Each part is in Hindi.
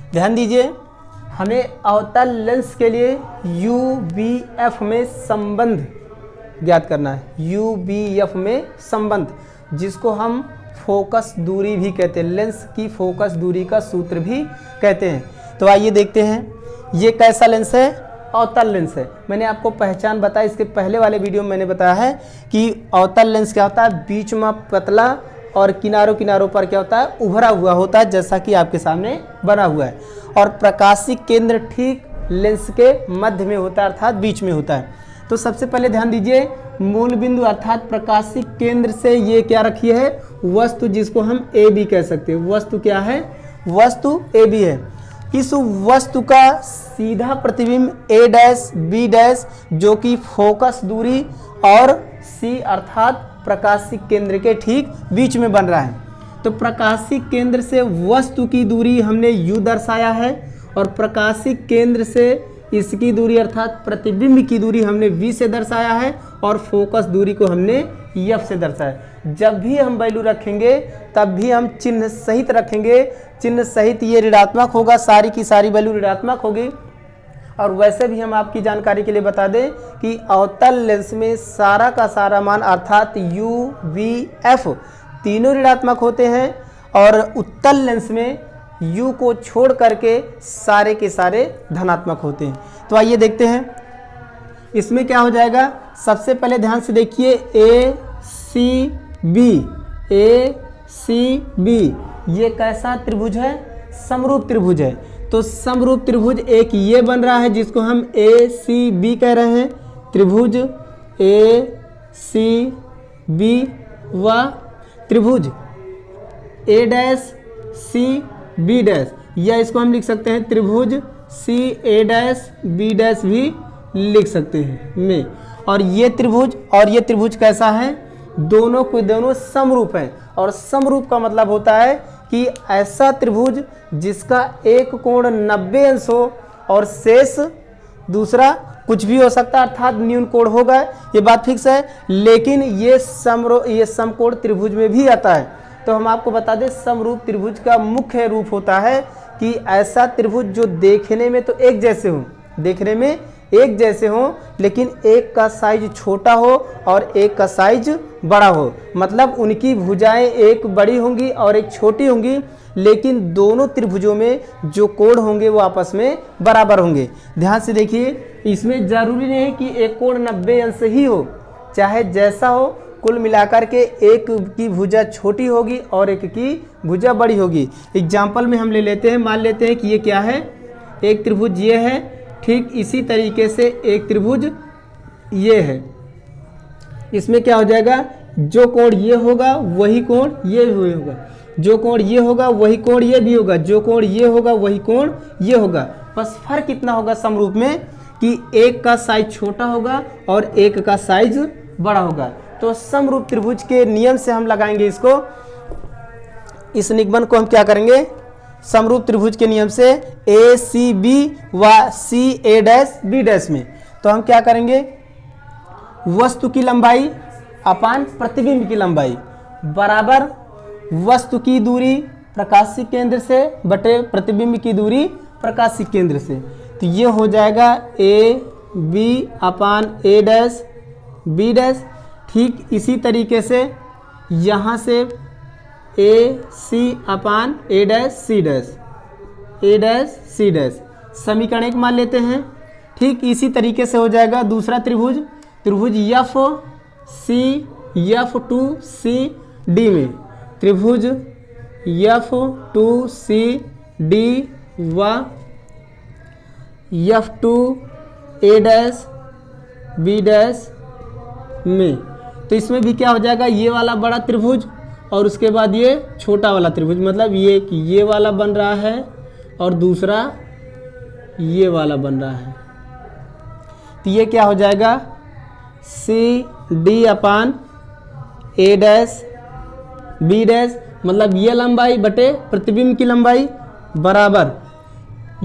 ध्यान दीजिए, हमें अवतल लेंस के लिए यू बी एफ में संबंध ज्ञात करना है। यू बी एफ में संबंध, जिसको हम फोकस दूरी भी कहते हैं, लेंस की फोकस दूरी का सूत्र भी कहते हैं। तो आइए देखते हैं, ये कैसा लेंस है? अवतल लेंस है। मैंने आपको पहचान बताया, इसके पहले वाले वीडियो में मैंने बताया है कि अवतल लेंस क्या होता है, बीच में पतला और किनारों किनारों पर क्या होता है, उभरा हुआ होता है, जैसा कि आपके सामने बना हुआ है। और प्रकाशीय केंद्र ठीक लेंस के मध्य में होता है, अर्थात बीच में होता है। तो सबसे पहले ध्यान दीजिए, मूल बिंदु अर्थात प्रकाशीय केंद्र से ये क्या रखी है, वस्तु, जिसको हम ए बी कह सकते हैं। वस्तु क्या है? वस्तु ए बी है। इस वस्तु का सीधा प्रतिबिंब ए डैश बी डैश, जो कि फोकस दूरी और सी अर्थात प्रकाशीय केंद्र के ठीक बीच में बन रहा है। तो प्रकाशीय केंद्र से वस्तु की दूरी हमने u दर्शाया है, और प्रकाशीय केंद्र से इसकी दूरी अर्थात प्रतिबिंब की दूरी हमने v से दर्शाया है, और फोकस दूरी को हमने f से दर्शाया। जब भी हम वैल्यू रखेंगे तब भी हम चिन्ह सहित रखेंगे। चिन्ह सहित ये ऋणात्मक होगा, सारी की सारी वैल्यू ऋणात्मक होगी। और वैसे भी हम आपकी जानकारी के लिए बता दें कि अवतल लेंस में सारा का सारा मान अर्थात u v f तीनों ऋणात्मक होते हैं, और उत्तल लेंस में u को छोड़ करके सारे के सारे धनात्मक होते हैं। तो आइए देखते हैं इसमें क्या हो जाएगा। सबसे पहले ध्यान से देखिए, ए सी बी ये कैसा त्रिभुज है? समरूप त्रिभुज है। तो समरूप त्रिभुज एक ये बन रहा है, जिसको हम ए सी बी कह रहे हैं। त्रिभुज ए सी बी व त्रिभुज ए डैश सी बी डैश, या इसको हम लिख सकते हैं त्रिभुज सी ए डैश बी डैश भी लिख सकते हैं में। और ये त्रिभुज कैसा है? दोनों को दोनों समरूप हैं। और समरूप का मतलब होता है कि ऐसा त्रिभुज जिसका एक कोण 90 अंश हो और शेष दूसरा कुछ भी हो सकता है, अर्थात न्यून कोण होगा, ये बात फिक्स है। लेकिन ये समकोण त्रिभुज में भी आता है। तो हम आपको बता दें, समरूप त्रिभुज का मुख्य रूप होता है कि ऐसा त्रिभुज जो देखने में तो एक जैसे हो, लेकिन एक का साइज छोटा हो और एक का साइज बड़ा हो। मतलब उनकी भुजाएं एक बड़ी होंगी और एक छोटी होंगी, लेकिन दोनों त्रिभुजों में जो कोण होंगे वो आपस में बराबर होंगे। ध्यान से देखिए, इसमें जरूरी नहीं है कि एक कोण 90 अंश ही हो, चाहे जैसा हो, कुल मिलाकर के एक की भुजा छोटी होगी और एक की भुजा बड़ी होगी। एग्जाम्पल में हम ले लेते हैं, मान लेते हैं कि ये क्या है, एक त्रिभुज ये है, ठीक इसी तरीके से एक त्रिभुज ये है। इसमें क्या हो जाएगा, जो कोण ये होगा वही कोण ये भी होगा, जो कोण ये होगा वही कोण ये भी होगा, जो कोण ये होगा वही कोण ये होगा। बस फर्क कितना होगा समरूप में कि एक का साइज छोटा होगा और एक का साइज बड़ा होगा। तो समरूप त्रिभुज के नियम से हम लगाएंगे इसको, इस निगमन को हम क्या करेंगे, समरूप त्रिभुज के नियम से ए सी बी व सी ए डैश बी डैश में। तो हम क्या करेंगे, वस्तु की लंबाई अपान प्रतिबिंब की लंबाई बराबर वस्तु की दूरी प्रकाशीय केंद्र से बटे प्रतिबिंब की दूरी प्रकाशीय केंद्र से। तो ये हो जाएगा A B upon A dash B dash. ठीक इसी तरीके से यहाँ से A C upon A dash C dash, A dash C dash समीकरण एक मान लेते हैं। ठीक इसी तरीके से हो जाएगा दूसरा त्रिभुज, त्रिभुज F C F two C D में, त्रिभुज एफ टू सी डी व F two A dash B dash में। तो इसमें भी क्या हो जाएगा, ये वाला बड़ा त्रिभुज और उसके बाद ये छोटा वाला त्रिभुज, मतलब ये वाला बन रहा है और दूसरा ये वाला बन रहा है। तो ये क्या हो जाएगा, C D upon A dash B dash, मतलब ये लंबाई बटे प्रतिबिंब की लंबाई बराबर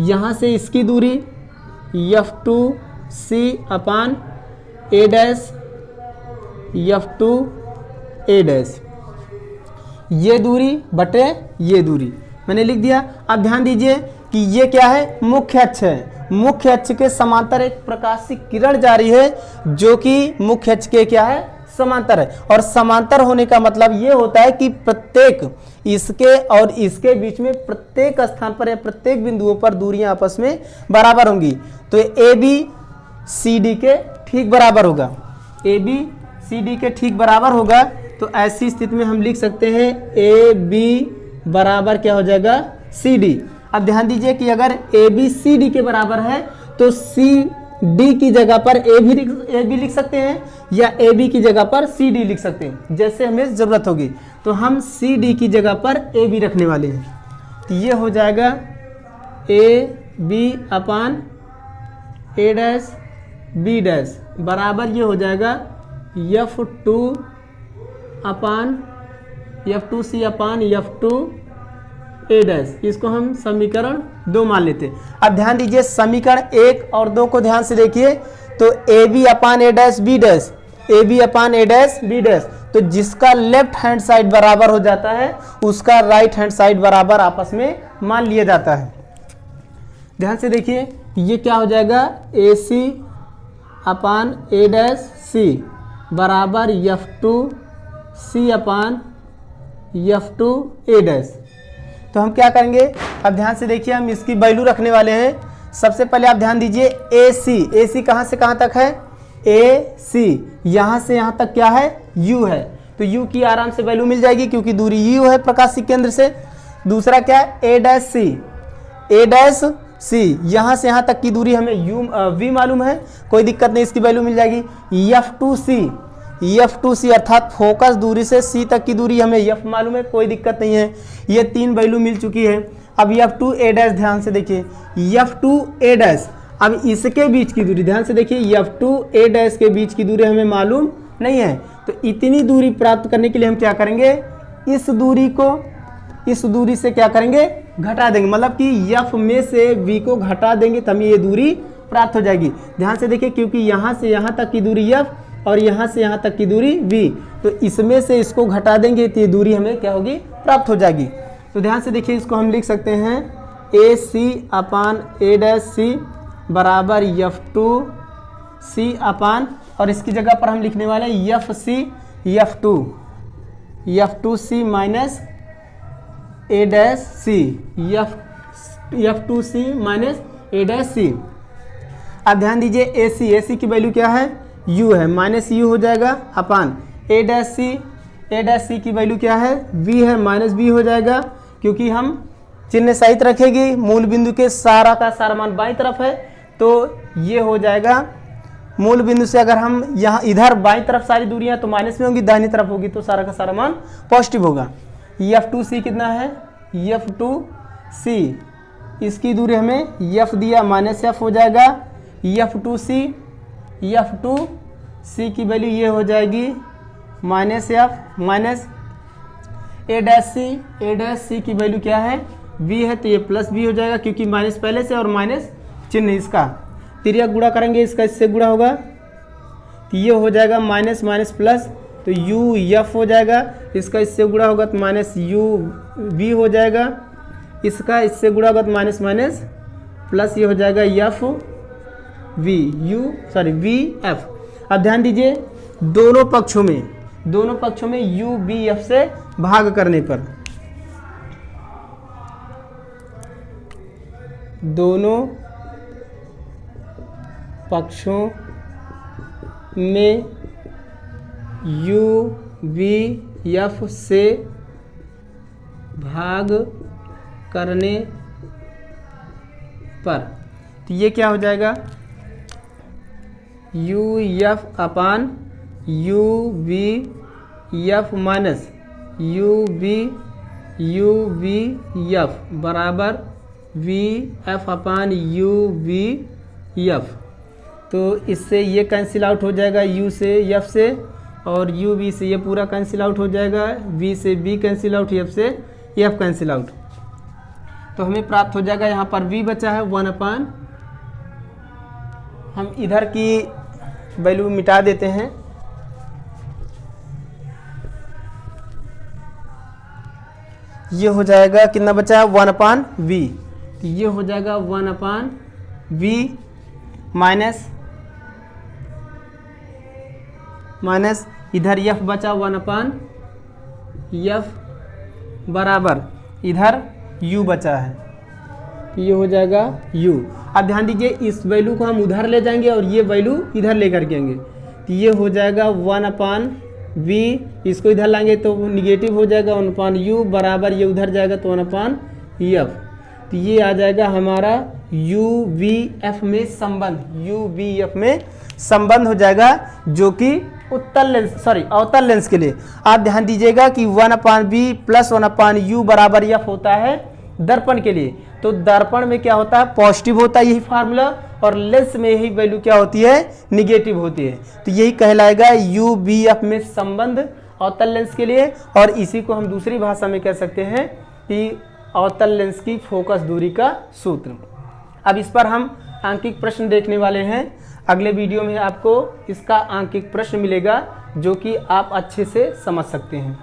यहाँ से इसकी दूरी F two C upon A dash F two A dash, ये दूरी बटे ये दूरी मैंने लिख दिया। अब ध्यान दीजिए, कि ये क्या है, मुख्य अक्ष है। मुख्य अक्ष के समांतर एक प्रकाश की किरण जा रही है जो कि मुख्य अक्ष के क्या है, समांतर है। और समांतर होने का मतलब ये होता है कि प्रत्येक इसके और इसके बीच में प्रत्येक स्थान पर या प्रत्येक बिंदुओं पर दूरियां आपस में बराबर होंगी। तो ए बी सी डी के ठीक बराबर होगा, ए बी सी डी के ठीक बराबर होगा। तो ऐसी स्थिति में हम लिख सकते हैं ए बी बराबर क्या हो जाएगा, सी डी। अब ध्यान दीजिए कि अगर ए बी सी डी के बराबर है तो सी डी की जगह पर ए बी लिख सकते हैं या ए बी की जगह पर सी डी लिख सकते हैं, जैसे हमें ज़रूरत होगी। तो हम सी डी की जगह पर ए बी रखने वाले हैं। तो ये हो जाएगा A B upon A dash B dash बराबर ये हो जाएगा F two upon F two C upon F two A dash. इसको हम समीकरण 2 मान लेते हैं। अब ध्यान दीजिए समीकरण 1 और 2 को ध्यान से देखिए। तो A B upon A dash B dash, A B upon A dash B dash, तो जिसका लेफ्ट हैंड साइड बराबर हो जाता है उसका राइट हैंड साइड बराबर आपस में मान लिया जाता है। ध्यान से देखिए ये क्या हो जाएगा, ए सी अपान ए डैश सी बराबर F two C upon F two A dash. तो हम क्या करेंगे, अब ध्यान से देखिए हम इसकी वैल्यू रखने वाले हैं। सबसे पहले आप ध्यान दीजिए ए सी कहाँ से कहाँ तक है, ए सी यहाँ से यहाँ तक क्या है, यू है। तो यू की आराम से वैल्यू मिल जाएगी क्योंकि दूरी यू है प्रकाशिक केंद्र से। दूसरा क्या है, ए डैश सी यहाँ से यहाँ तक की दूरी हमें यू वी मालूम है, कोई दिक्कत नहीं, इसकी वैल्यू मिल जाएगी। एफ टू सी अर्थात फोकस दूरी से सी तक की दूरी हमें एफ मालूम है, कोई दिक्कत नहीं है। ये 3 वैल्यू मिल चुकी है। अब एफ टू ए डैश ध्यान से देखिए, एफ टू ए डैश, अब इसके बीच की दूरी ध्यान से देखिए, एफ टू ए डैश के बीच की दूरी हमें मालूम नहीं है। तो इतनी दूरी प्राप्त करने के लिए हम क्या करेंगे, इस दूरी से क्या करेंगे, घटा देंगे। मतलब कि एफ में से वी को घटा देंगे तो हमें ये दूरी प्राप्त हो जाएगी। ध्यान से देखिए क्योंकि यहाँ से यहाँ तक की दूरी एफ और यहाँ से यहाँ तक की दूरी v, तो इसमें से इसको घटा देंगे तो ये दूरी हमें क्या होगी, प्राप्त हो जाएगी। तो ध्यान से देखिए इसको हम लिख सकते हैं ए सी अपान ए डैश सी बराबर एफ टू सी अपान, और इसकी जगह पर हम लिखने वाले हैं एफ टू सी माइनस ए डैश सी, एफ टू सी माइनस ए डैश सी। अब ध्यान दीजिए ए सी की वैल्यू क्या है, u है, माइनस यू हो जाएगा अपान ए डैश सी की वैल्यू क्या है, v है, माइनस b हो जाएगा क्योंकि हम चिन्ह सहित रखेगी। मूल बिंदु के सारा का सारा मान बाईं तरफ है, तो ये हो जाएगा मूल बिंदु से अगर हम यहाँ इधर बाईं तरफ सारी दूरियां तो माइनस में होंगी, दाहिनी तरफ होगी तो सारा का सारा मान पॉजिटिव होगा। एफ टू सी कितना है, एफ टू सी, इसकी दूरी हमें एफ दिया, माइनस एफ हो जाएगा। एफ टू सी की वैल्यू ये हो जाएगी माइनस एफ माइनस ए डैश सी की वैल्यू क्या है, v है, तो ये प्लस b हो जाएगा क्योंकि माइनस पहले से और माइनस चिन्ह इसका तिर्यक गुणा करेंगे, इसका इससे गुणा होगा तो ये हो जाएगा माइनस माइनस प्लस, तो u एफ हो जाएगा, इसका इससे गुणा होगा तो माइनस u v हो जाएगा, इसका इससे गुणा होगा तो माइनस माइनस प्लस ये हो जाएगा एफ वी एफ। अब ध्यान दीजिए दोनों पक्षों में यू बी एफ से भाग करने पर दोनों पक्षों में यू बी एफ से भाग करने पर, तो ये क्या हो जाएगा, U F upon U B F minus U B F बराबर V F upon U B F. तो इससे ये कैंसिल आउट हो जाएगा u से f से, और u v से ये पूरा कैंसिल आउट हो जाएगा, v से b कैंसिल आउट, f से f कैंसिल आउट। तो हमें प्राप्त हो जाएगा यहाँ पर v बचा है 1 अपान, हम इधर की वैल्यू मिटा देते हैं, ये हो जाएगा कितना बचा है 1 अपान v। तो ये हो जाएगा 1/v माइनस इधर f बचा 1/f बराबर इधर u बचा है, ये हो जाएगा u। अब ध्यान दीजिए इस वैल्यू को हम उधर ले जाएंगे और ये वैल्यू इधर लेकर के आएंगे, तो ये हो जाएगा 1/v, इसको इधर लाएंगे तो निगेटिव हो जाएगा 1/u बराबर ये उधर जाएगा तो 1/f। तो ये आ जाएगा हमारा UVF में संबंध, UVF में संबंध हो जाएगा, जो कि अवतल लेंस के लिए। आप ध्यान दीजिएगा कि 1/v प्लस 1/u बराबर f होता है दर्पण के लिए। तो दर्पण में क्या होता है, पॉजिटिव होता है यही फार्मूला, और लेंस में यही वैल्यू क्या होती है, निगेटिव होती है। तो यही कहलाएगा UVF में संबंध अवतल लेंस के लिए, और इसी को हम दूसरी भाषा में कह सकते हैं कि अवतल लेंस की फोकस दूरी का सूत्र। अब इस पर हम आंकिक प्रश्न देखने वाले हैं। अगले वीडियो में आपको इसका आंकिक प्रश्न मिलेगा जो कि आप अच्छे से समझ सकते हैं।